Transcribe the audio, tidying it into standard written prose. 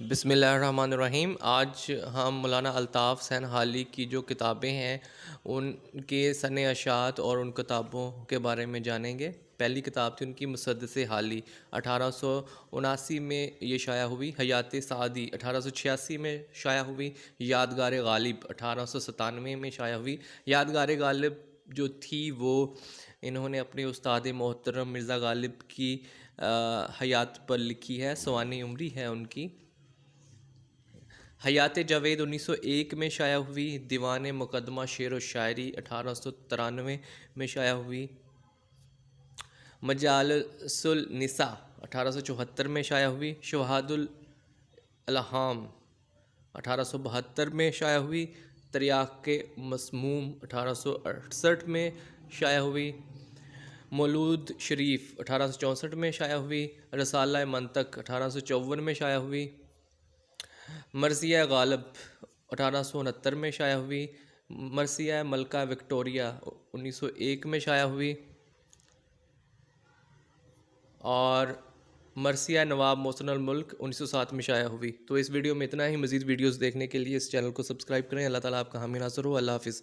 بسم اللہ الرحمن الرحیم۔ آج ہم مولانا الطاف حسین حالی کی جو کتابیں ہیں ان کے سن اشاعت اور ان کتابوں کے بارے میں جانیں گے۔ پہلی کتاب تھی ان کی مسدس حالی، 1879 میں یہ شائع ہوئی۔ حیات سعدی 1886 میں شائع ہوئی۔ یادگار غالب 1897 میں شائع ہوئی۔ یادگار غالب جو تھی وہ انہوں نے اپنے استاد محترم مرزا غالب کی حیات پر لکھی ہے، سوانح عمری ہے ان کی۔ حیات جاوید 1901 میں شائع ہوئی۔ دیوان مقدمہ شعر و شاعری 1893 میں شائع ہوئی۔ مجالس النساء 1874 میں شائع ہوئی۔ شواہد الالہام 1872 میں شائع ہوئی۔ تریاق مسموم 1868 میں شائع ہوئی۔ مولود شریف 1864 میں شائع ہوئی۔ رسالہ منطق 1854 میں شائع ہوئی۔ مرثیہ غالب 1869 میں شائع ہوئی۔ مرثیہ ملکہ وکٹوریہ 1901 میں شائع ہوئی، اور مرثیہ نواب محسن الملک 1907 میں شائع ہوئی۔ تو اس ویڈیو میں اتنا ہی۔ مزید ویڈیوز دیکھنے کے لیے اس چینل کو سبسکرائب کریں۔ اللہ تعالیٰ آپ کا حامی ناصر ہو۔ اللہ حافظ۔